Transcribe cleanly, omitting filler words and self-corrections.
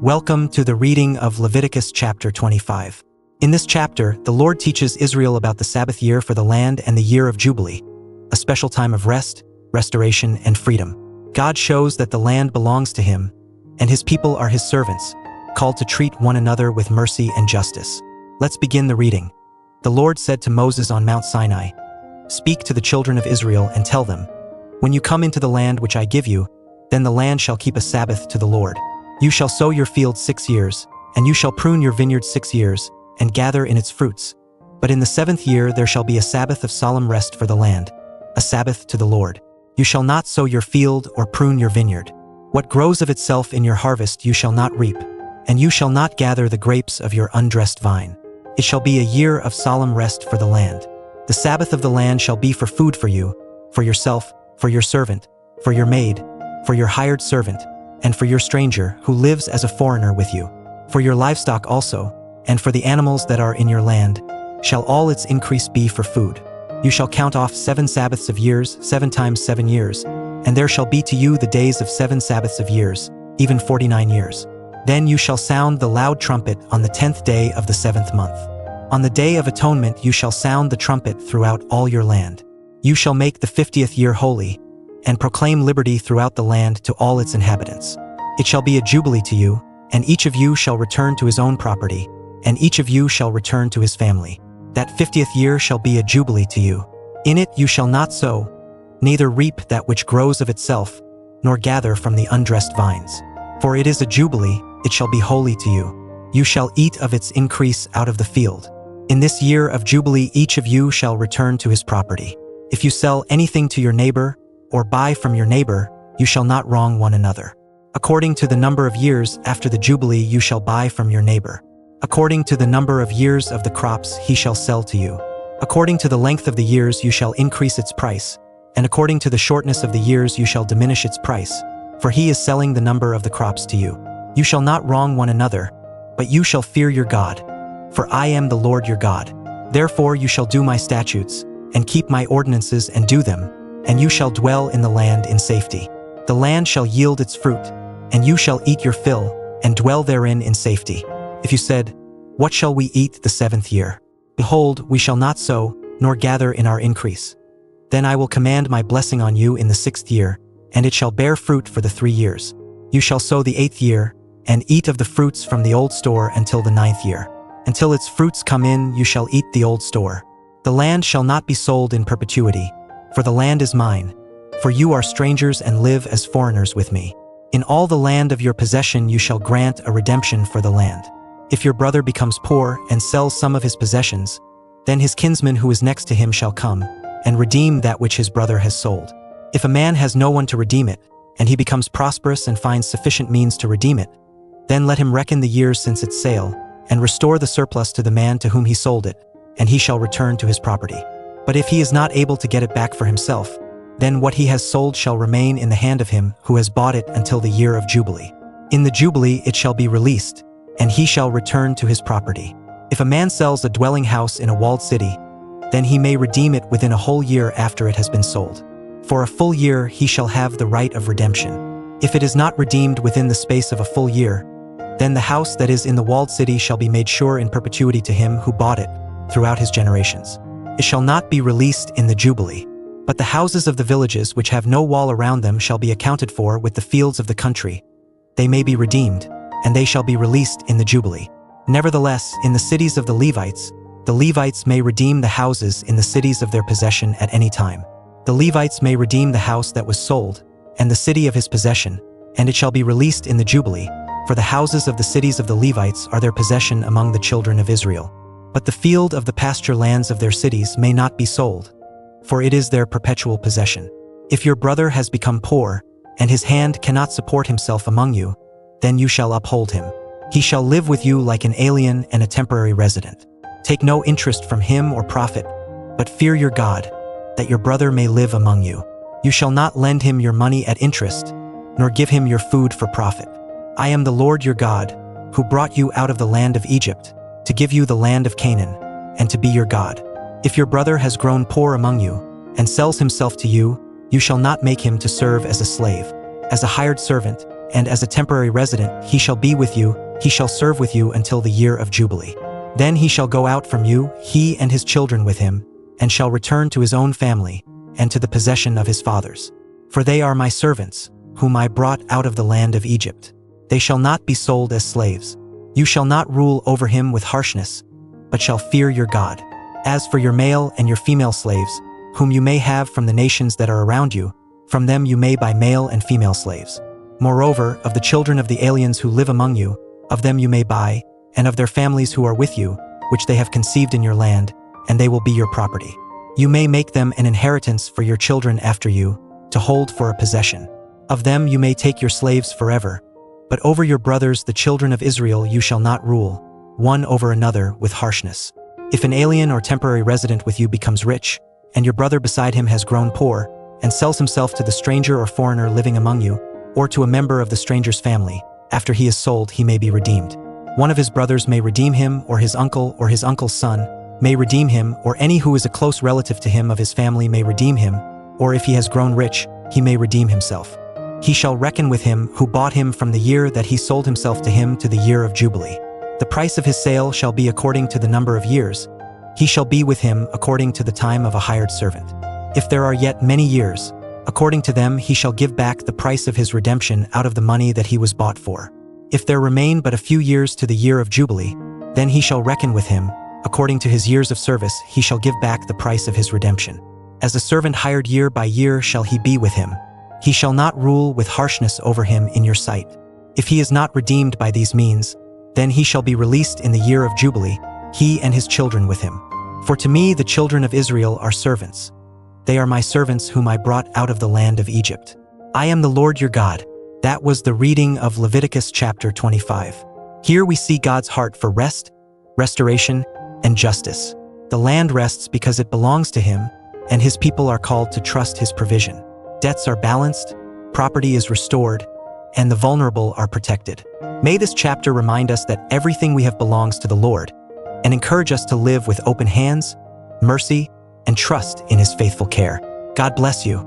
Welcome to the reading of Leviticus chapter 25. In this chapter, the Lord teaches Israel about the Sabbath year for the land and the year of Jubilee, a special time of rest, restoration, and freedom. God shows that the land belongs to Him, and His people are His servants, called to treat one another with mercy and justice. Let's begin the reading. The Lord said to Moses on Mount Sinai, "Speak to the children of Israel and tell them, when you come into the land which I give you, then the land shall keep a Sabbath to the Lord. You shall sow your field 6 years, and you shall prune your vineyard 6 years, and gather in its fruits. But in the 7th year there shall be a Sabbath of solemn rest for the land, a Sabbath to the Lord. You shall not sow your field or prune your vineyard. What grows of itself in your harvest you shall not reap, and you shall not gather the grapes of your undressed vine. It shall be a year of solemn rest for the land. The Sabbath of the land shall be for food for you, for yourself, for your servant, for your maid, for your hired servant, and for your stranger who lives as a foreigner with you. For your livestock also, and for the animals that are in your land, shall all its increase be for food. You shall count off 7 Sabbaths of years, 7 times 7 years, and there shall be to you the days of 7 Sabbaths of years, even 49 years. Then you shall sound the loud trumpet on the 10th day of the 7th month. On the day of atonement you shall sound the trumpet throughout all your land. You shall make the 50th year holy, and proclaim liberty throughout the land to all its inhabitants. It shall be a jubilee to you, and each of you shall return to his own property, and each of you shall return to his family. That 50th year shall be a jubilee to you. In it you shall not sow, neither reap that which grows of itself, nor gather from the undressed vines. For it is a jubilee, it shall be holy to you. You shall eat of its increase out of the field. In this year of jubilee each of you shall return to his property. If you sell anything to your neighbor, or buy from your neighbor, you shall not wrong one another. According to the number of years after the Jubilee you shall buy from your neighbor. According to the number of years of the crops he shall sell to you. According to the length of the years you shall increase its price, and according to the shortness of the years you shall diminish its price, for he is selling the number of the crops to you. You shall not wrong one another, but you shall fear your God, for I am the Lord your God. Therefore you shall do my statutes, and keep my ordinances and do them, and you shall dwell in the land in safety. The land shall yield its fruit, and you shall eat your fill, and dwell therein in safety. If you said, what shall we eat the 7th year? Behold, we shall not sow, nor gather in our increase. Then I will command my blessing on you in the 6th year, and it shall bear fruit for the 3 years. You shall sow the 8th year, and eat of the fruits from the old store until the 9th year. Until its fruits come in, you shall eat the old store. The land shall not be sold in perpetuity, for the land is mine, for you are strangers and live as foreigners with me. In all the land of your possession you shall grant a redemption for the land. If your brother becomes poor and sells some of his possessions, then his kinsman who is next to him shall come, and redeem that which his brother has sold. If a man has no one to redeem it, and he becomes prosperous and finds sufficient means to redeem it, then let him reckon the years since its sale, and restore the surplus to the man to whom he sold it, and he shall return to his property. But if he is not able to get it back for himself, then what he has sold shall remain in the hand of him who has bought it until the year of Jubilee. In the Jubilee it shall be released, and he shall return to his property. If a man sells a dwelling house in a walled city, then he may redeem it within a whole year after it has been sold. For a full year he shall have the right of redemption. If it is not redeemed within the space of a full year, then the house that is in the walled city shall be made sure in perpetuity to him who bought it throughout his generations. It shall not be released in the Jubilee. But the houses of the villages which have no wall around them shall be accounted for with the fields of the country. They may be redeemed, and they shall be released in the Jubilee. Nevertheless, in the cities of the Levites may redeem the houses in the cities of their possession at any time. The Levites may redeem the house that was sold, and the city of his possession, and it shall be released in the Jubilee, for the houses of the cities of the Levites are their possession among the children of Israel. But the field of the pasture lands of their cities may not be sold, for it is their perpetual possession. If your brother has become poor, and his hand cannot support himself among you, then you shall uphold him. He shall live with you like an alien and a temporary resident. Take no interest from him or profit, but fear your God, that your brother may live among you. You shall not lend him your money at interest, nor give him your food for profit. I am the Lord your God, who brought you out of the land of Egypt, to give you the land of Canaan, and to be your God. If your brother has grown poor among you, and sells himself to you, you shall not make him to serve as a slave, as a hired servant, and as a temporary resident he shall be with you, he shall serve with you until the year of Jubilee. Then he shall go out from you, he and his children with him, and shall return to his own family, and to the possession of his fathers. For they are my servants, whom I brought out of the land of Egypt. They shall not be sold as slaves. You shall not rule over him with harshness, but shall fear your God. As for your male and your female slaves, whom you may have from the nations that are around you, from them you may buy male and female slaves. Moreover, of the children of the aliens who live among you, of them you may buy, and of their families who are with you, which they have conceived in your land, and they will be your property. You may make them an inheritance for your children after you, to hold for a possession. Of them you may take your slaves forever, but over your brothers the children of Israel you shall not rule, one over another with harshness. If an alien or temporary resident with you becomes rich, and your brother beside him has grown poor, and sells himself to the stranger or foreigner living among you, or to a member of the stranger's family, after he is sold he may be redeemed. One of his brothers may redeem him, or his uncle's son may redeem him, or any who is a close relative to him of his family may redeem him, or if he has grown rich, he may redeem himself. He shall reckon with him who bought him from the year that he sold himself to him to the year of Jubilee. The price of his sale shall be according to the number of years. He shall be with him according to the time of a hired servant. If there are yet many years, according to them he shall give back the price of his redemption out of the money that he was bought for. If there remain but a few years to the year of Jubilee, then he shall reckon with him, according to his years of service he shall give back the price of his redemption. As a servant hired year by year shall he be with him. He shall not rule with harshness over him in your sight. If he is not redeemed by these means, then he shall be released in the year of Jubilee, he and his children with him. For to me the children of Israel are servants. They are my servants whom I brought out of the land of Egypt. I am the Lord your God. That was the reading of Leviticus chapter 25. Here we see God's heart for rest, restoration, and justice. The land rests because it belongs to him, and his people are called to trust his provision. Debts are balanced, property is restored, and the vulnerable are protected. May this chapter remind us that everything we have belongs to the Lord, and encourage us to live with open hands, mercy, and trust in his faithful care. God bless you.